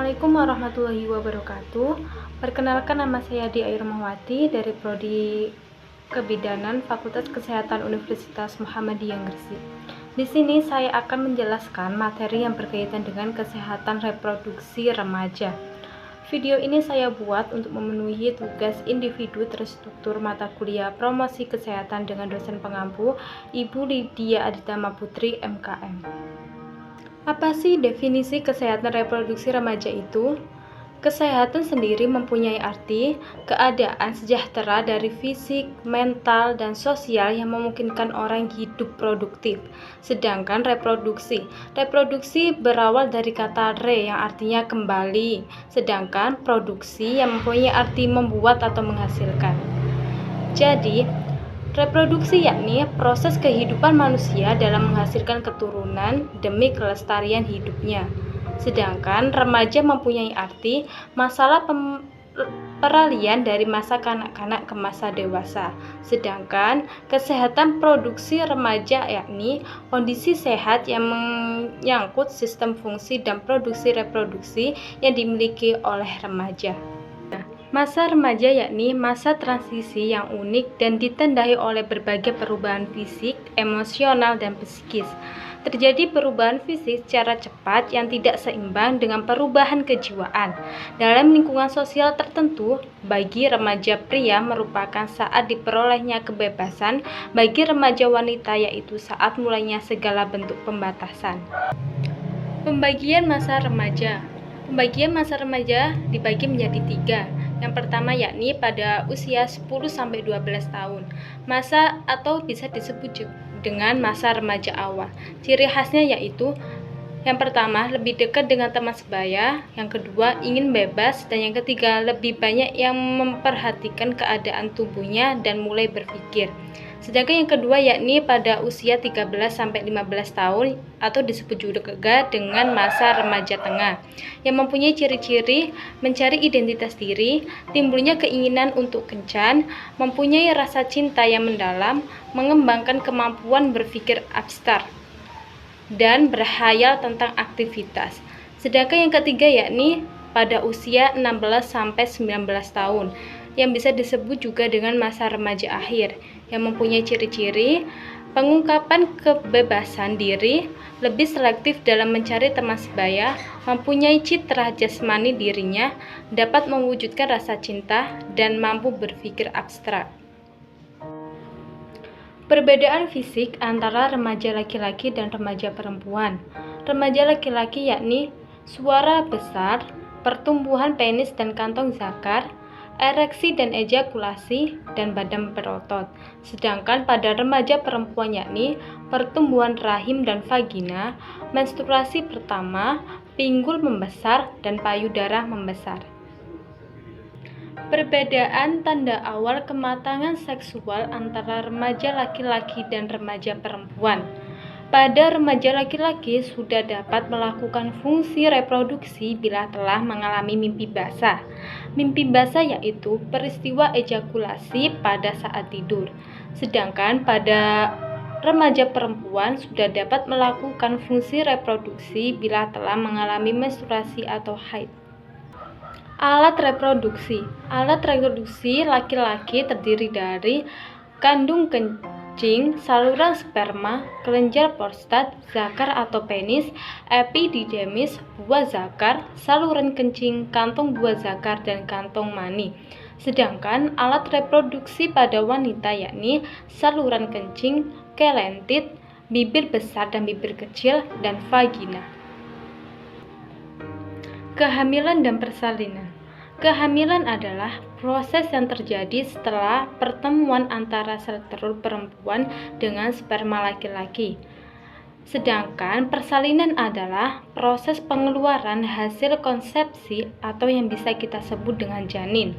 Assalamualaikum warahmatullahi wabarakatuh. Perkenalkan, nama saya Dia Irmawati dari Prodi Kebidanan Fakultas Kesehatan Universitas Muhammadiyah Gresik. Di sini saya akan menjelaskan materi yang berkaitan dengan kesehatan reproduksi remaja. Video ini saya buat untuk memenuhi tugas individu terstruktur mata kuliah promosi kesehatan dengan dosen pengampu Ibu Lydia Aditama Putri, MKM. Apa sih definisi kesehatan reproduksi remaja itu? Kesehatan sendiri mempunyai arti keadaan sejahtera dari fisik, mental, dan sosial yang memungkinkan orang hidup produktif. Sedangkan reproduksi berawal dari kata re yang artinya kembali, sedangkan produksi yang mempunyai arti membuat atau menghasilkan. Jadi, reproduksi yakni proses kehidupan manusia dalam menghasilkan keturunan demi kelestarian hidupnya. Sedangkan remaja mempunyai arti masalah peralihan dari masa kanak-kanak ke masa dewasa. Sedangkan kesehatan produksi remaja yakni kondisi sehat yang menyangkut sistem fungsi dan produksi reproduksi yang dimiliki oleh remaja. Masa remaja yakni masa transisi yang unik dan ditandai oleh berbagai perubahan fisik, emosional, dan psikis. Terjadi perubahan fisik secara cepat yang tidak seimbang dengan perubahan kejiwaan. Dalam lingkungan sosial tertentu, bagi remaja pria merupakan saat diperolehnya kebebasan, bagi remaja wanita yaitu saat mulainya segala bentuk pembatasan. Pembagian masa remaja. Pembagian masa remaja dibagi menjadi 3. Yang pertama yakni pada usia 10-12 tahun. Masa atau bisa disebut dengan masa remaja awal. Ciri khasnya yaitu yang pertama, lebih dekat dengan teman sebaya. Yang kedua, ingin bebas. Dan yang ketiga, lebih banyak yang memperhatikan keadaan tubuhnya dan mulai berpikir. Sedangkan yang kedua yakni pada usia 13-15 tahun atau disebut juga dengan masa remaja tengah, yang mempunyai ciri-ciri mencari identitas diri, timbulnya keinginan untuk kencan, mempunyai rasa cinta yang mendalam, mengembangkan kemampuan berpikir abstrak, dan berkhayal tentang aktivitas. Sedangkan yang ketiga yakni pada usia 16-19 tahun, yang bisa disebut juga dengan masa remaja akhir, yang mempunyai ciri-ciri pengungkapan kebebasan diri, lebih selektif dalam mencari teman sebaya, mempunyai citra jasmani dirinya, dapat mewujudkan rasa cinta, dan mampu berpikir abstrak. Perbedaan fisik antara remaja laki-laki dan remaja perempuan. Remaja laki-laki yakni suara besar, pertumbuhan penis dan kantong zakar, ereksi dan ejakulasi, dan badan berotot. Sedangkan pada remaja perempuan yakni pertumbuhan rahim dan vagina, menstruasi pertama, pinggul membesar, dan payudara membesar. Perbedaan tanda awal kematangan seksual antara remaja laki-laki dan remaja perempuan. Pada remaja laki-laki sudah dapat melakukan fungsi reproduksi bila telah mengalami mimpi basah. Mimpi basah yaitu peristiwa ejakulasi pada saat tidur. Sedangkan pada remaja perempuan sudah dapat melakukan fungsi reproduksi bila telah mengalami menstruasi atau haid. Alat reproduksi. Alat reproduksi laki-laki terdiri dari kandung kencing, saluran sperma, kelenjar prostat, zakar atau penis, epididymis, buah zakar, saluran kencing, kantong buah zakar, dan kantong mani. Sedangkan alat reproduksi pada wanita yakni saluran kencing, kelentit, bibir besar dan bibir kecil, dan vagina. Kehamilan dan persalinan. Kehamilan adalah proses yang terjadi setelah pertemuan antara sel telur perempuan dengan sperma laki-laki. Sedangkan persalinan adalah proses pengeluaran hasil konsepsi atau yang bisa kita sebut dengan janin.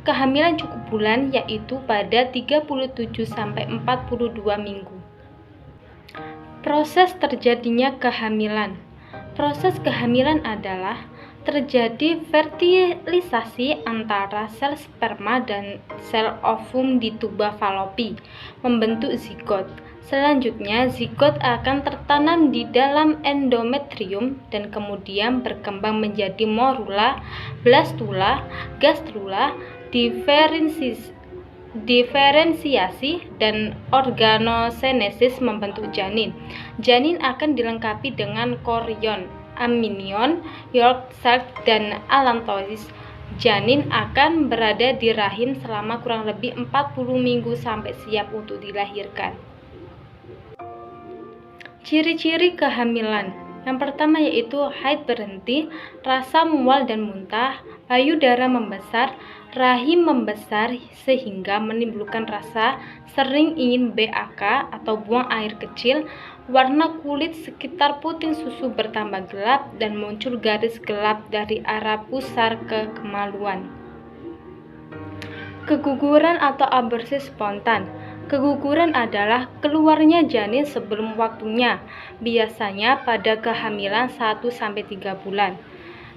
Kehamilan cukup bulan yaitu pada 37-42 minggu. Proses terjadinya kehamilan. Proses kehamilan adalah terjadi fertilisasi antara sel sperma dan sel ovum di tuba falopi, membentuk zigot. Selanjutnya, zigot akan tertanam di dalam endometrium dan kemudian berkembang menjadi morula, blastula, gastrula, diferensiasi, dan organogenesis membentuk janin. Janin akan dilengkapi dengan korion, amnion, yolk sac, dan allantois. Janin akan berada di rahim selama kurang lebih 40 minggu sampai siap untuk dilahirkan. Ciri-ciri kehamilan. Yang pertama yaitu haid berhenti, rasa mual dan muntah, payudara membesar, rahim membesar sehingga menimbulkan rasa sering ingin BAK atau buang air kecil, warna kulit sekitar puting susu bertambah gelap dan muncul garis gelap dari arah pusar ke kemaluan. Keguguran atau aborsi spontan. Keguguran adalah keluarnya janin sebelum waktunya, biasanya pada kehamilan 1-3 bulan.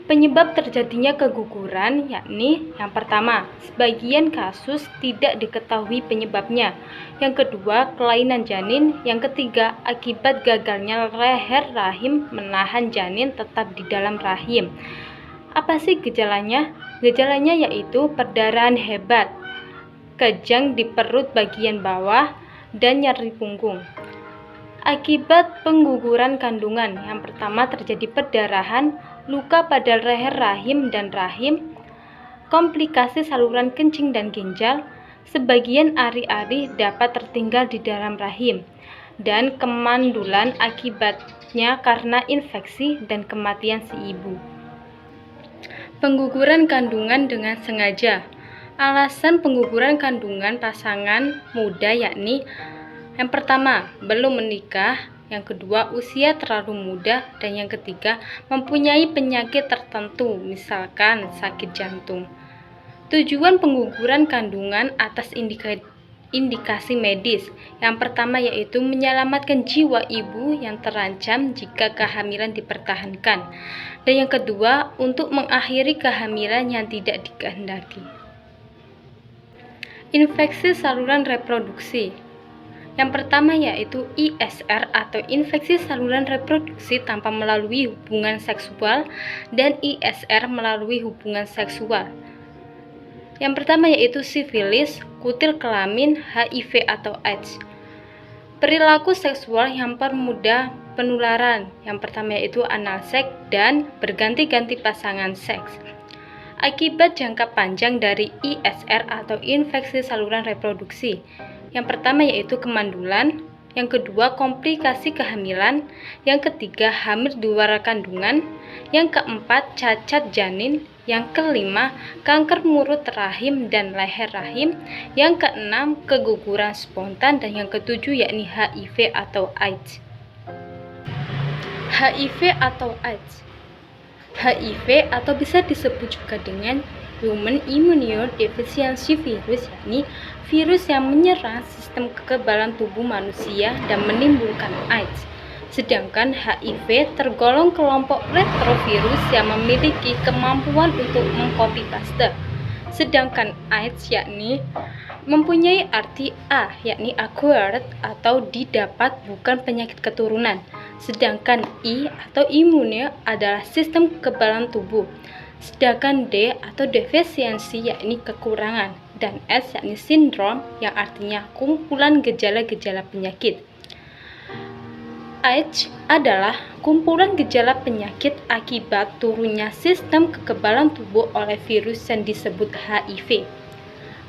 Penyebab terjadinya keguguran yakni yang pertama, sebagian kasus tidak diketahui penyebabnya. Yang kedua, kelainan janin. Yang ketiga, akibat gagalnya leher rahim menahan janin tetap di dalam rahim. Apa sih gejalanya? Gejalanya yaitu perdarahan hebat, kejang di perut bagian bawah, dan nyeri punggung. Akibat pengguguran kandungan, yang pertama terjadi perdarahan, luka pada leher rahim dan rahim, komplikasi saluran kencing dan ginjal, sebagian ari-ari dapat tertinggal di dalam rahim, dan kemandulan akibatnya karena infeksi dan kematian si ibu. Pengguguran kandungan dengan sengaja. Alasan pengguguran kandungan pasangan muda yakni yang pertama, belum menikah, yang kedua, usia terlalu muda, dan yang ketiga, mempunyai penyakit tertentu, misalkan sakit jantung. Tujuan pengguguran kandungan atas indikasi medis. Yang pertama yaitu menyelamatkan jiwa ibu yang terancam jika kehamilan dipertahankan. Dan yang kedua, untuk mengakhiri kehamilan yang tidak dikehendaki. Infeksi saluran reproduksi. Yang pertama yaitu ISR atau infeksi saluran reproduksi tanpa melalui hubungan seksual dan ISR melalui hubungan seksual. Yang pertama yaitu sifilis, kutil kelamin, HIV atau AIDS. Perilaku seksual yang mempermudah penularan. Yang pertama yaitu anal seks dan berganti-ganti pasangan seks. Akibat jangka panjang dari ISR atau infeksi saluran reproduksi. Yang pertama yaitu kemandulan, yang kedua komplikasi kehamilan, yang ketiga hamil di luar kandungan, yang keempat cacat janin, yang kelima kanker mulut rahim dan leher rahim, yang keenam keguguran spontan, dan yang ketujuh yakni HIV atau AIDS. HIV atau AIDS. HIV atau bisa disebut juga dengan Human Immunodeficiency Virus, yakni virus yang menyerang sistem kekebalan tubuh manusia dan menimbulkan AIDS. Sedangkan HIV tergolong kelompok retrovirus yang memiliki kemampuan untuk mengcopy paste. Sedangkan AIDS yakni mempunyai arti A, yakni acquired atau didapat, bukan penyakit keturunan. Sedangkan I atau immune adalah sistem kekebalan tubuh. Sedangkan D atau defisiensi yakni kekurangan, dan S yakni sindrom yang artinya kumpulan gejala-gejala penyakit. AIDS adalah kumpulan gejala penyakit akibat turunnya sistem kekebalan tubuh oleh virus yang disebut HIV.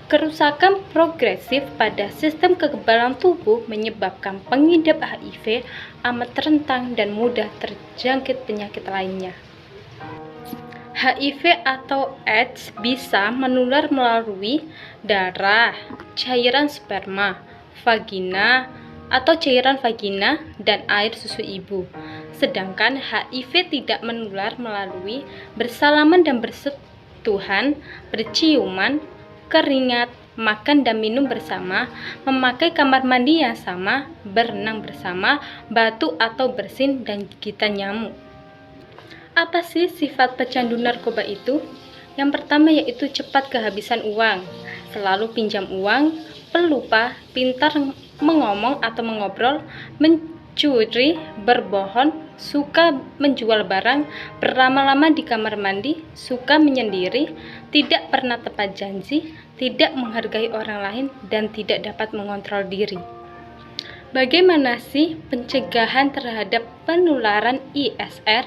Kerusakan progresif pada sistem kekebalan tubuh menyebabkan pengidap HIV amat rentan dan mudah terjangkit penyakit lainnya. HIV atau AIDS bisa menular melalui darah, cairan sperma, vagina atau cairan vagina, dan air susu ibu. Sedangkan HIV tidak menular melalui bersalaman dan bersentuhan, berciuman, keringat, makan dan minum bersama, memakai kamar mandi yang sama, berenang bersama, batuk atau bersin, dan gigitan nyamuk. Apa sih sifat pecandu narkoba itu? Yang pertama yaitu cepat kehabisan uang, selalu pinjam uang, pelupa, pintar mengomong atau mengobrol, mencuri, berbohong, suka menjual barang, berlama-lama di kamar mandi, suka menyendiri, tidak pernah tepat janji, tidak menghargai orang lain, dan tidak dapat mengontrol diri. Bagaimana sih pencegahan terhadap penularan ISR,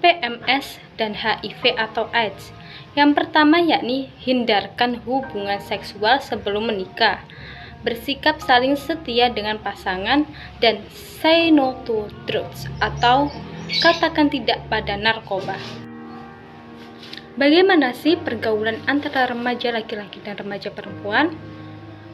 PMS, dan HIV atau AIDS? Yang pertama yakni hindarkan hubungan seksual sebelum menikah, bersikap saling setia dengan pasangan, dan say no to drugs atau katakan tidak pada narkoba. Bagaimana sih pergaulan antara remaja laki-laki dan remaja perempuan?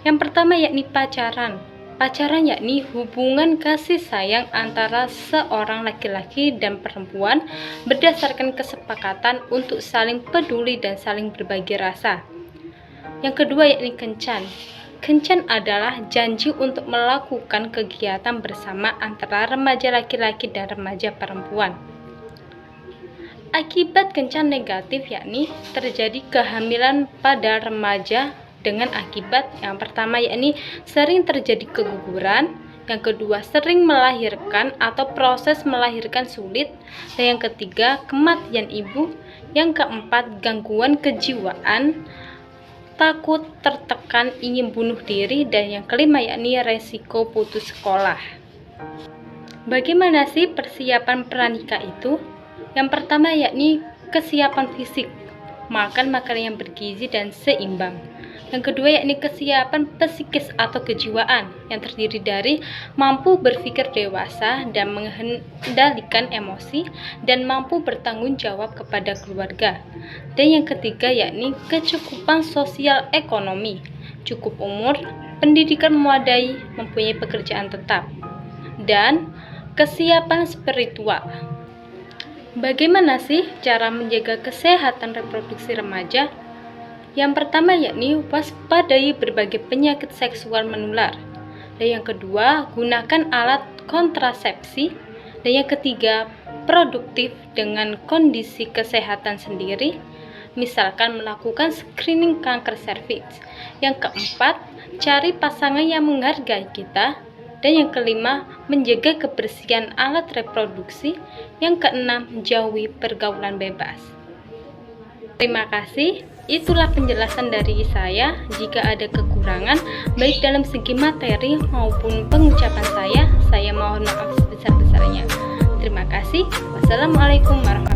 Yang pertama yakni pacaran. Pacaran yakni hubungan kasih sayang antara seorang laki-laki dan perempuan berdasarkan kesepakatan untuk saling peduli dan saling berbagi rasa. Yang kedua yakni kencan. Kencan adalah janji untuk melakukan kegiatan bersama antara remaja laki-laki dan remaja perempuan. Akibat kencan negatif yakni terjadi kehamilan pada remaja dengan akibat yang pertama yakni sering terjadi keguguran, yang kedua sering melahirkan atau proses melahirkan sulit, dan yang ketiga kematian ibu, yang keempat gangguan kejiwaan, takut, tertekan, ingin bunuh diri, dan yang kelima yakni resiko putus sekolah. Bagaimana sih persiapan pranikah itu? Yang pertama yakni kesiapan fisik, makan makanan yang bergizi dan seimbang. Yang kedua yakni kesiapan psikis atau kejiwaan yang terdiri dari mampu berpikir dewasa dan mengendalikan emosi dan mampu bertanggung jawab kepada keluarga. Dan yang ketiga yakni kecukupan sosial ekonomi, cukup umur, pendidikan memadai, mempunyai pekerjaan tetap, dan kesiapan spiritual. Bagaimana sih cara menjaga kesehatan reproduksi remaja? Yang pertama yakni waspadai berbagai penyakit seksual menular. Dan yang kedua, gunakan alat kontrasepsi. Dan yang ketiga, produktif dengan kondisi kesehatan sendiri. Misalkan melakukan screening kanker serviks. Yang keempat, cari pasangan yang menghargai kita. Dan yang kelima, menjaga kebersihan alat reproduksi. Yang keenam, jauhi pergaulan bebas. Terima kasih. Itulah penjelasan dari saya. Jika ada kekurangan, baik dalam segi materi maupun pengucapan saya mohon maaf sebesar-besarnya. Terima kasih. Wassalamualaikum warahmatullahi wabarakatuh.